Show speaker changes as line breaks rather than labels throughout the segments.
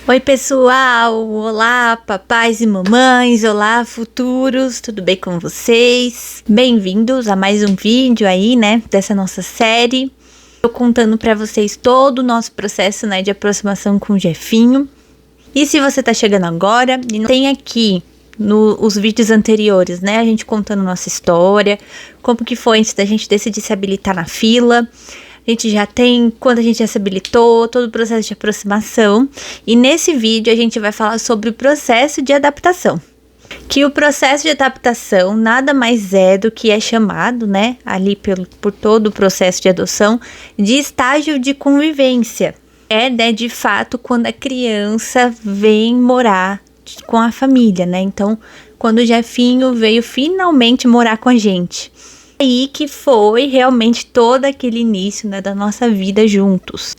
Oi pessoal, olá papais e mamães, olá futuros, tudo bem com vocês? Bem-vindos a mais um vídeo aí, né, dessa nossa série. Tô contando pra vocês todo o nosso processo, né, de aproximação com o Jefinho. E se você tá chegando agora e não tem aqui os vídeos anteriores, né, a gente contando nossa história, como que foi antes da gente decidir se habilitar na fila. A gente já tem, quando a gente já se habilitou, todo o processo de aproximação. E nesse vídeo a gente vai falar sobre o processo de adaptação. Que o processo de adaptação nada mais é do que é chamado, né, ali por todo o processo de adoção, de estágio de convivência. É, né, de fato, quando a criança vem morar com a família, né? Então, quando o Jefinho veio finalmente morar com a gente. Aí que foi realmente todo aquele início, né, da nossa vida juntos.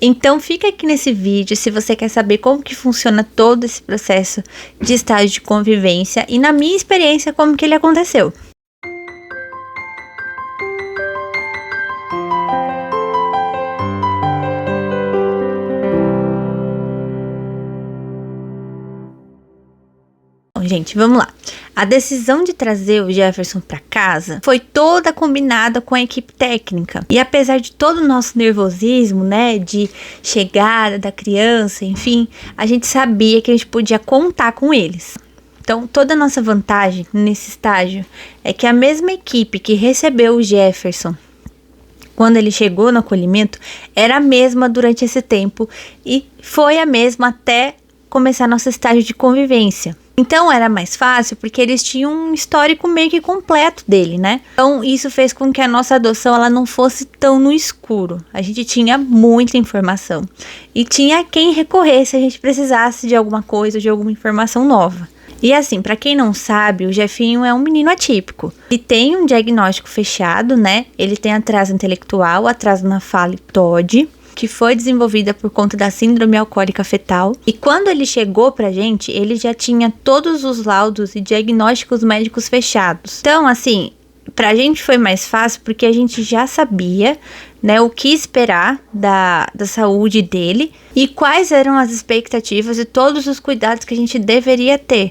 Então fica aqui nesse vídeo se você quer saber como que funciona todo esse processo de estágio de convivência e na minha experiência como que ele aconteceu. Gente, vamos lá. A decisão de trazer o Jefferson para casa foi toda combinada com a equipe técnica. E apesar de todo o nosso nervosismo, né, de chegada da criança, enfim, a gente sabia que a gente podia contar com eles. Então, toda a nossa vantagem nesse estágio é que a mesma equipe que recebeu o Jefferson quando ele chegou no acolhimento era a mesma durante esse tempo e foi a mesma até começar nosso estágio de convivência. Então era mais fácil porque eles tinham um histórico meio que completo dele, né? Então isso fez com que a nossa adoção ela não fosse tão no escuro. A gente tinha muita informação e tinha quem recorrer se a gente precisasse de alguma coisa, de alguma informação nova. E assim, para quem não sabe, o Jefinho é um menino atípico. Ele tem um diagnóstico fechado, né? Ele tem atraso intelectual, atraso na fala e TOD, que foi desenvolvida por conta da síndrome alcoólica fetal. E quando ele chegou pra gente, ele já tinha todos os laudos e diagnósticos médicos fechados. Então, assim, pra gente foi mais fácil porque a gente já sabia, né, o que esperar da saúde dele e quais eram as expectativas e todos os cuidados que a gente deveria ter.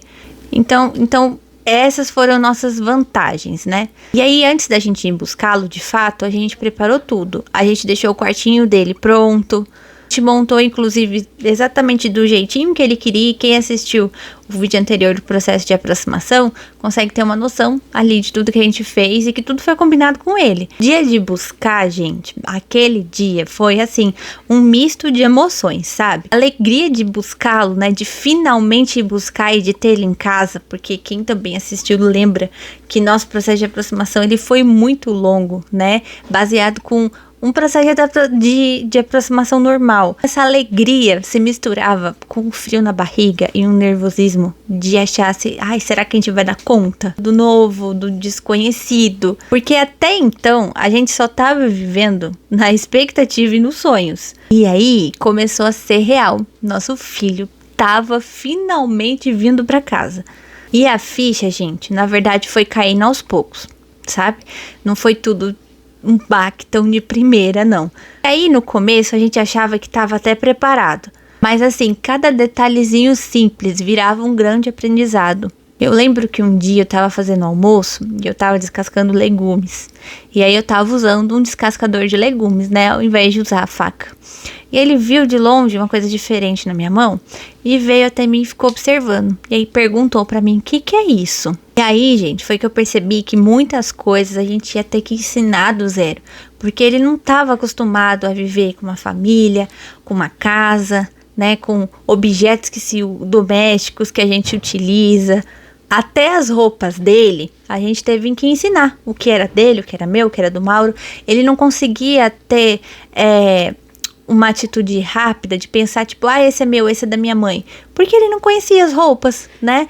Então essas foram nossas vantagens, né? E aí, antes da gente ir buscá-lo, de fato, a gente preparou tudo. A gente deixou o quartinho dele pronto. A gente montou, inclusive, exatamente do jeitinho que ele queria. Quem assistiu o vídeo anterior do processo de aproximação consegue ter uma noção ali de tudo que a gente fez e que tudo foi combinado com ele. Dia de buscar, gente, aquele dia foi, assim, um misto de emoções, sabe? Alegria de buscá-lo, né? De finalmente ir buscar e de ter ele em casa, porque quem também assistiu lembra que nosso processo de aproximação, ele foi muito longo, né? Baseado com um processo de aproximação normal. Essa alegria se misturava com um frio na barriga e um nervosismo de achar assim, ai, será que a gente vai dar conta do novo, do desconhecido? Porque até então a gente só estava vivendo na expectativa e nos sonhos. E aí começou a ser real. Nosso filho estava finalmente vindo para casa. E a ficha, gente, na verdade foi caindo aos poucos, sabe? Não foi tudo um baque tão de primeira, não. Aí no começo a gente achava que estava até preparado, mas assim, cada detalhezinho simples virava um grande aprendizado. Eu lembro que um dia eu tava fazendo almoço e eu tava descascando legumes. E aí eu tava usando um descascador de legumes, né, ao invés de usar a faca. E ele viu de longe uma coisa diferente na minha mão e veio até mim e ficou observando. E aí perguntou pra mim, o que é isso? E aí, gente, foi que eu percebi que muitas coisas a gente ia ter que ensinar do zero. Porque ele não estava acostumado a viver com uma família, com uma casa, né, com objetos domésticos que a gente utiliza. Até as roupas dele, a gente teve que ensinar o que era dele, o que era meu, o que era do Mauro. Ele não conseguia ter uma atitude rápida de pensar, tipo, esse é meu, esse é da minha mãe. Porque ele não conhecia as roupas, né?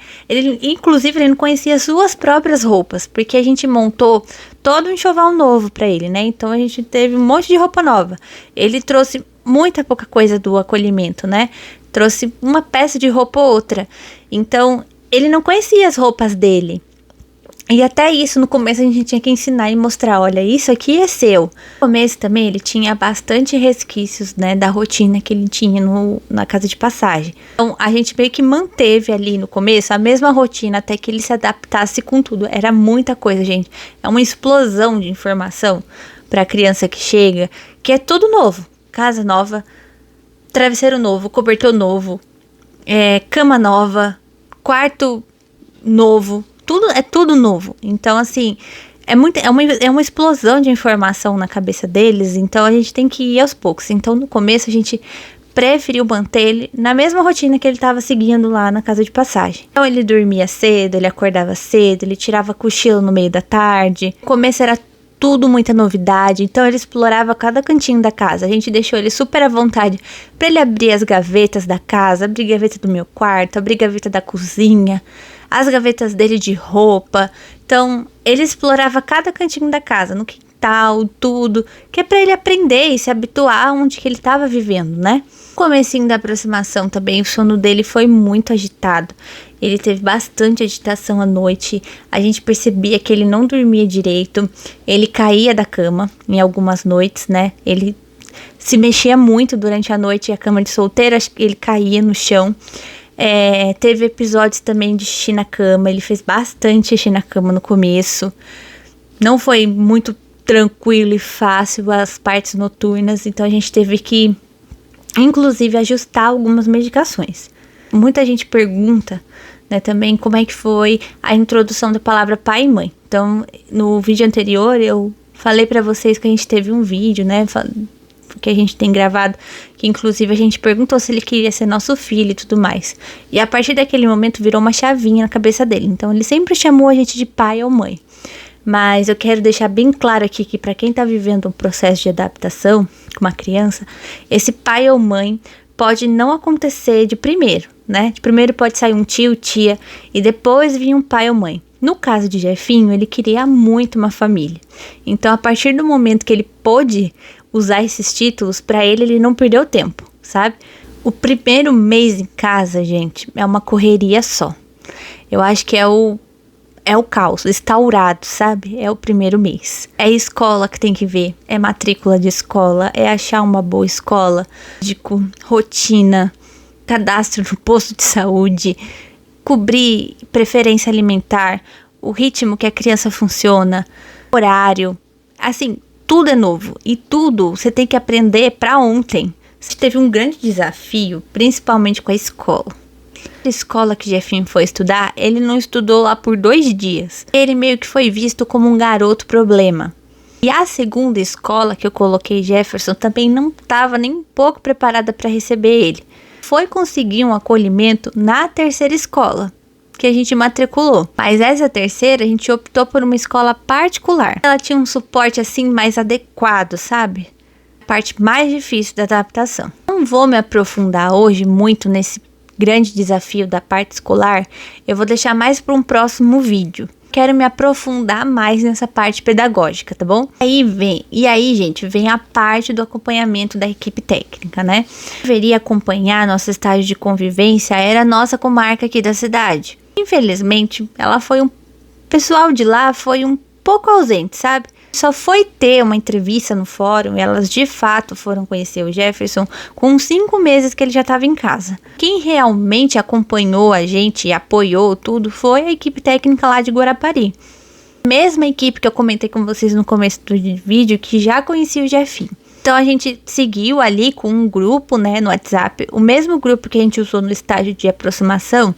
Inclusive, ele não conhecia as suas próprias roupas, porque a gente montou todo um enxoval novo pra ele, né? Então, a gente teve um monte de roupa nova. Ele trouxe muita pouca coisa do acolhimento, né? Trouxe uma peça de roupa ou outra. Então, ele não conhecia as roupas dele. E até isso, no começo a gente tinha que ensinar e mostrar, olha, isso aqui é seu. No começo também ele tinha bastante resquícios, né, da rotina que ele tinha na casa de passagem. Então a gente meio que manteve ali no começo a mesma rotina até que ele se adaptasse com tudo. Era muita coisa, gente. É uma explosão de informação para a criança que chega, que é tudo novo. Casa nova, travesseiro novo, cobertor novo, cama nova, quarto novo. É tudo novo. Então, assim, é uma explosão de informação na cabeça deles. Então, a gente tem que ir aos poucos. Então, no começo, a gente preferiu manter ele na mesma rotina que ele estava seguindo lá na casa de passagem. Então, ele dormia cedo, ele acordava cedo, ele tirava cochilo no meio da tarde. No começo era tudo muita novidade, então ele explorava cada cantinho da casa. A gente deixou ele super à vontade para ele abrir as gavetas da casa, abrir a gaveta do meu quarto, abrir a gaveta da cozinha, as gavetas dele de roupa. Então ele explorava cada cantinho da casa, no quintal, tudo, que é para ele aprender e se habituar onde que ele estava vivendo, né? No comecinho da aproximação também, o sono dele foi muito agitado. Ele teve bastante agitação à noite. A gente percebia que ele não dormia direito. Ele caía da cama em algumas noites, né? Ele se mexia muito durante a noite. E a cama de solteiro, ele caía no chão. Teve episódios também de xixi na cama. Ele fez bastante xixi na cama no começo. Não foi muito tranquilo e fácil as partes noturnas. Então a gente teve que, inclusive, ajustar algumas medicações. Muita gente pergunta, né, também como é que foi a introdução da palavra pai e mãe. Então, no vídeo anterior eu falei pra vocês que a gente teve um vídeo, né, que a gente tem gravado, que inclusive a gente perguntou se ele queria ser nosso filho e tudo mais. E a partir daquele momento virou uma chavinha na cabeça dele. Então, ele sempre chamou a gente de pai ou mãe. Mas eu quero deixar bem claro aqui que para quem tá vivendo um processo de adaptação com uma criança, esse pai ou mãe pode não acontecer de primeiro, né? De primeiro pode sair um tio, tia, e depois vir um pai ou mãe. No caso de Jefinho, ele queria muito uma família. Então, a partir do momento que ele pôde usar esses títulos, para ele não perdeu tempo, sabe? O primeiro mês em casa, gente, é uma correria só. Eu acho que é o caos instaurado, sabe? É o primeiro mês. É a escola que tem que ver, é matrícula de escola, é achar uma boa escola, rotina, cadastro no posto de saúde, cobrir preferência alimentar, o ritmo que a criança funciona, horário, assim, tudo é novo e tudo você tem que aprender para ontem. Você teve um grande desafio, principalmente com a escola. A escola que Jefinho foi estudar, ele não estudou lá por 2 dias. Ele meio que foi visto como um garoto problema. E a segunda escola que eu coloquei Jefferson também não estava nem um pouco preparada para receber ele. Foi conseguir um acolhimento na terceira escola que a gente matriculou. Mas essa terceira a gente optou por uma escola particular. Ela tinha um suporte assim mais adequado, sabe? A parte mais difícil da adaptação. Não vou me aprofundar hoje muito nesse grande desafio da parte escolar, eu vou deixar mais para um próximo vídeo. Quero me aprofundar mais nessa parte pedagógica, tá bom? Aí, gente, vem a parte do acompanhamento da equipe técnica, né? Deveria acompanhar nosso estágio de convivência, era a nossa comarca aqui da cidade. Infelizmente, o pessoal de lá foi um pouco ausente, sabe? Só foi ter uma entrevista no fórum e elas de fato foram conhecer o Jefferson com 5 meses que ele já estava em casa. Quem realmente acompanhou a gente e apoiou tudo foi a equipe técnica lá de Guarapari. Mesma equipe que eu comentei com vocês no começo do vídeo que já conhecia o Jefinho. Então a gente seguiu ali com um grupo, né, no WhatsApp, o mesmo grupo que a gente usou no estágio de aproximação.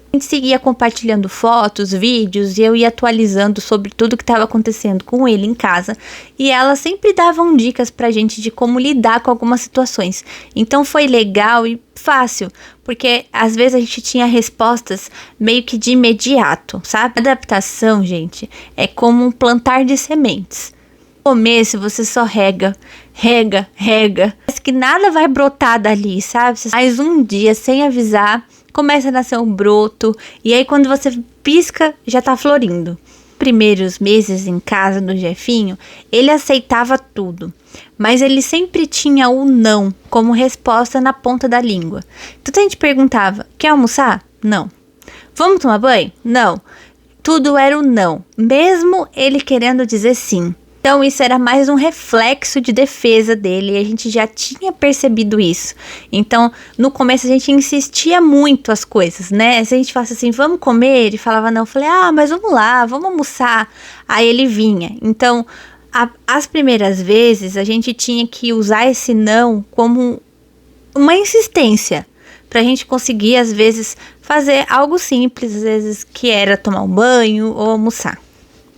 A gente seguia compartilhando fotos, vídeos e eu ia atualizando sobre tudo que estava acontecendo com ele em casa. E elas sempre davam dicas pra gente de como lidar com algumas situações. Então foi legal e fácil, porque às vezes a gente tinha respostas meio que de imediato, sabe? A adaptação, gente, é como um plantar de sementes. No começo você só rega. Parece que nada vai brotar dali, sabe? Mais um dia sem avisar, começa a nascer um broto, e aí quando você pisca, já tá florindo. Primeiros meses em casa do Jefinho, ele aceitava tudo, mas ele sempre tinha o não como resposta na ponta da língua. Então a gente perguntava, quer almoçar? Não. Vamos tomar banho? Não. tudo era o não, mesmo ele querendo dizer sim. Então isso era mais um reflexo de defesa dele e a gente já tinha percebido isso. Então no começo a gente insistia muito as coisas, né? Se a gente falasse assim, vamos comer, ele falava não. Eu falei, mas vamos lá, vamos almoçar. Aí ele vinha. Então as primeiras vezes a gente tinha que usar esse não como uma insistência. Pra gente conseguir às vezes fazer algo simples, às vezes que era tomar um banho ou almoçar.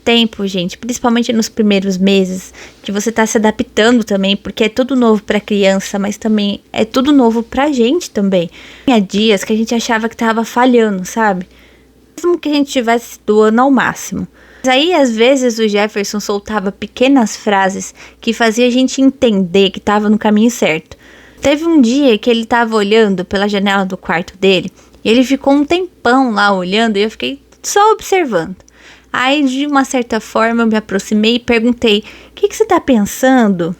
Tempo, gente, principalmente nos primeiros meses, que você tá se adaptando também, porque é tudo novo pra criança, mas também é tudo novo pra gente também. Tinha dias que a gente achava que tava falhando, sabe? Mesmo que a gente estivesse doando ao máximo. Mas aí, às vezes, o Jefferson soltava pequenas frases que fazia a gente entender que tava no caminho certo. Teve um dia que ele tava olhando pela janela do quarto dele, e ele ficou um tempão lá olhando, e eu fiquei só observando. Aí, de uma certa forma, eu me aproximei e perguntei, o que você tá pensando?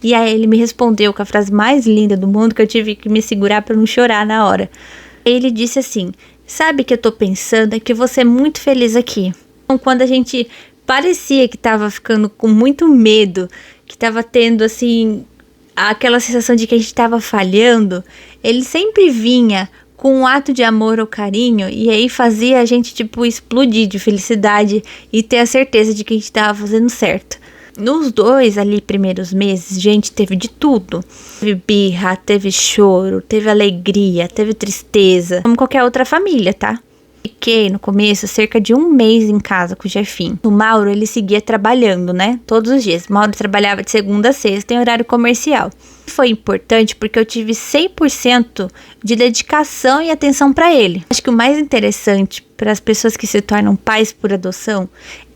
E aí ele me respondeu com a frase mais linda do mundo, que eu tive que me segurar para não chorar na hora. Ele disse assim, sabe o que eu tô pensando? É que você é muito feliz aqui. Então, quando a gente parecia que tava ficando com muito medo, que tava tendo, assim, aquela sensação de que a gente tava falhando, ele sempre vinha com um ato de amor ou carinho, e aí fazia a gente, tipo, explodir de felicidade e ter a certeza de que a gente tava fazendo certo. Nos 2 ali primeiros meses, gente, teve de tudo. Teve birra, teve choro, teve alegria, teve tristeza, como qualquer outra família, tá? Fiquei no começo cerca de 1 mês em casa com o Jefinho. O Mauro, ele seguia trabalhando, né? Todos os dias. O Mauro trabalhava de segunda a sexta em horário comercial. Foi importante porque eu tive 100% de dedicação e atenção para ele. Acho que o mais interessante para as pessoas que se tornam pais por adoção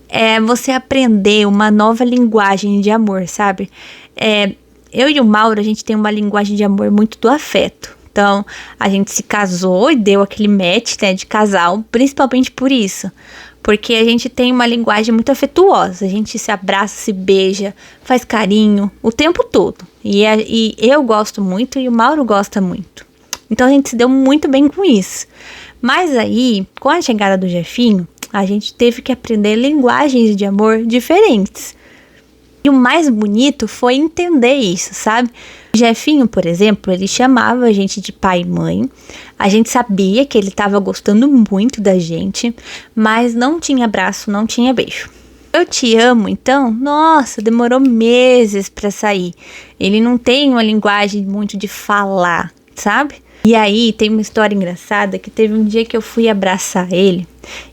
é você aprender uma nova linguagem de amor, sabe? Eu e o Mauro, a gente tem uma linguagem de amor muito do afeto. Então, a gente se casou e deu aquele match, né, de casal, principalmente por isso. Porque a gente tem uma linguagem muito afetuosa. A gente se abraça, se beija, faz carinho o tempo todo. E eu gosto muito e o Mauro gosta muito. Então, a gente se deu muito bem com isso. Mas aí, com a chegada do Jefinho, a gente teve que aprender linguagens de amor diferentes. E o mais bonito foi entender isso, sabe? O Jefinho, por exemplo, ele chamava a gente de pai e mãe. A gente sabia que ele estava gostando muito da gente, mas não tinha abraço, não tinha beijo. Eu te amo, então, nossa, demorou meses para sair. Ele não tem uma linguagem muito de falar, sabe? E aí tem uma história engraçada que teve um dia que eu fui abraçar ele.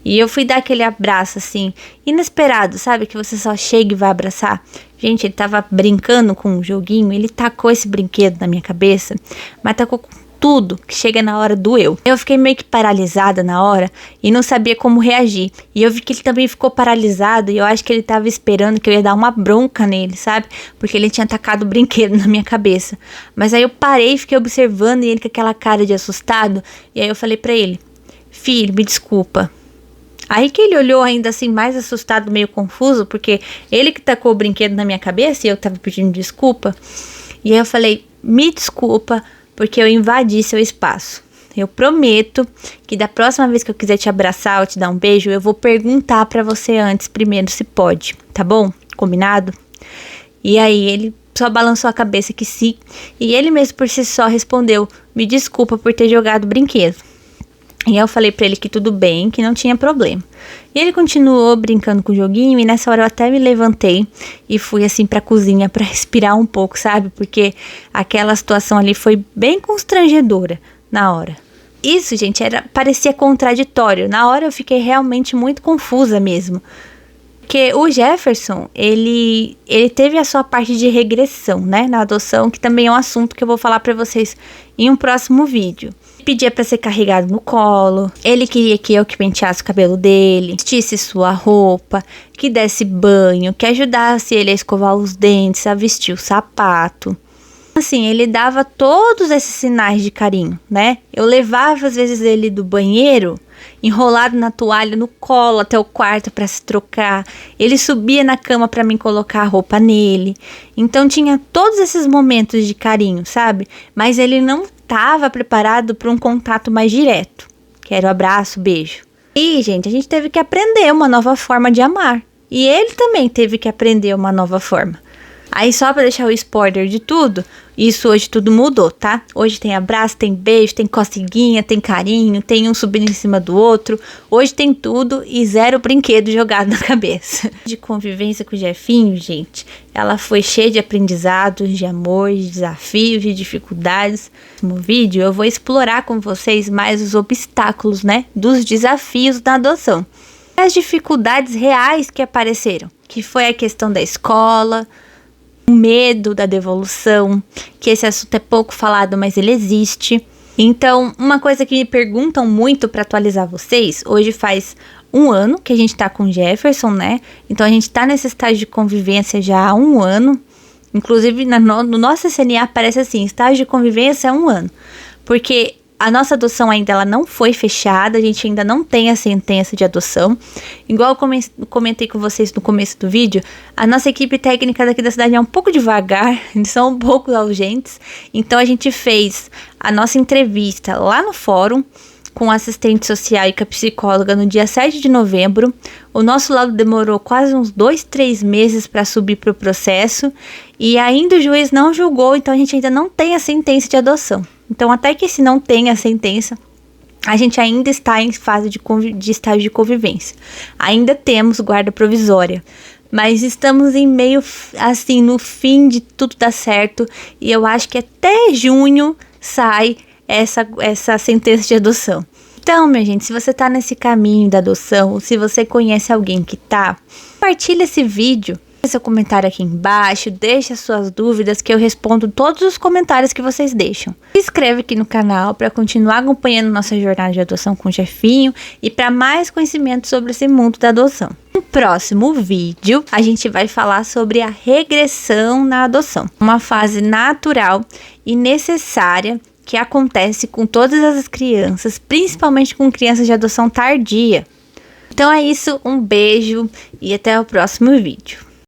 E eu fui dar aquele abraço assim, inesperado, sabe? Que você só chega e vai abraçar. Gente, ele tava brincando com um joguinho, ele tacou esse brinquedo na minha cabeça, mas tacou com tudo, que chega na hora doeu. Eu fiquei meio que paralisada na hora e não sabia como reagir. E eu vi que ele também ficou paralisado e eu acho que ele tava esperando que eu ia dar uma bronca nele, sabe? Porque ele tinha tacado o brinquedo na minha cabeça. Mas aí eu parei e fiquei observando ele com aquela cara de assustado. E aí eu falei pra ele, filho, me desculpa. Aí que ele olhou ainda assim mais assustado, meio confuso, porque ele que tacou o brinquedo na minha cabeça e eu tava pedindo desculpa. E aí eu falei, me desculpa, porque eu invadi seu espaço. Eu prometo que da próxima vez que eu quiser te abraçar ou te dar um beijo, eu vou perguntar pra você antes primeiro se pode, tá bom? Combinado? E aí ele só balançou a cabeça que sim, e ele mesmo por si só respondeu, me desculpa por ter jogado o brinquedo. E eu falei pra ele que tudo bem, que não tinha problema. E ele continuou brincando com o joguinho e nessa hora eu até me levantei e fui assim pra cozinha pra respirar um pouco, sabe? Porque aquela situação ali foi bem constrangedora na hora. Isso, gente, parecia contraditório. Na hora eu fiquei realmente muito confusa mesmo. Porque o Jefferson, ele teve a sua parte de regressão, né? Na adoção, que também é um assunto que eu vou falar pra vocês em um próximo vídeo. Pedia para ser carregado no colo, ele queria que eu que penteasse o cabelo dele, vestisse sua roupa, que desse banho, que ajudasse ele a escovar os dentes, a vestir o sapato. Assim, ele dava todos esses sinais de carinho, né? Eu levava às vezes ele do banheiro, enrolado na toalha, no colo até o quarto para se trocar. Ele subia na cama para mim colocar a roupa nele. Então tinha todos esses momentos de carinho, sabe? Mas ele não estava preparado para um contato mais direto, que era o abraço, beijo. E, gente, a gente teve que aprender uma nova forma de amar. E ele também teve que aprender uma nova forma. Aí, só pra deixar o spoiler de tudo, isso hoje tudo mudou, tá? Hoje tem abraço, tem beijo, tem coceguinha, tem carinho, tem um subindo em cima do outro. Hoje tem tudo e 0 brinquedo jogado na cabeça. De convivência com o Jefinho, gente, ela foi cheia de aprendizados, de amor, de desafios, de dificuldades. No vídeo eu vou explorar com vocês mais os obstáculos, né? Dos desafios da adoção. As dificuldades reais que apareceram, que foi a questão da escola, o medo da devolução, que esse assunto é pouco falado, mas ele existe. Então, uma coisa que me perguntam muito para atualizar vocês, hoje faz 1 ano que a gente tá com o Jefferson, né? Então, a gente tá nesse estágio de convivência já há 1 ano. Inclusive, no nosso SNA aparece assim, estágio de convivência é 1 ano. Porque a nossa adoção ainda ela não foi fechada, a gente ainda não tem a sentença de adoção. Igual eu comentei com vocês no começo do vídeo, a nossa equipe técnica daqui da cidade é um pouco devagar, eles são um pouco urgentes. Então a gente fez a nossa entrevista lá no fórum, com a assistente social e com a psicóloga no dia 7 de novembro. O nosso laudo demorou quase uns 2-3 meses para subir para o processo. E ainda o juiz não julgou, então a gente ainda não tem a sentença de adoção. Então, até que se não tenha a sentença, a gente ainda está em fase de estágio de convivência. Ainda temos guarda provisória, mas estamos em meio, assim, no fim de tudo dar certo. E eu acho que até junho sai essa sentença de adoção. Então, minha gente, se você tá nesse caminho da adoção, ou se você conhece alguém que tá, compartilha esse vídeo. Seu comentário aqui embaixo, deixa suas dúvidas que eu respondo todos os comentários que vocês deixam. Se inscreve aqui no canal para continuar acompanhando nossa jornada de adoção com o Jefinho e para mais conhecimento sobre esse mundo da adoção. No próximo vídeo, a gente vai falar sobre a regressão na adoção, uma fase natural e necessária que acontece com todas as crianças, principalmente com crianças de adoção tardia. Então é isso, um beijo e até o próximo vídeo.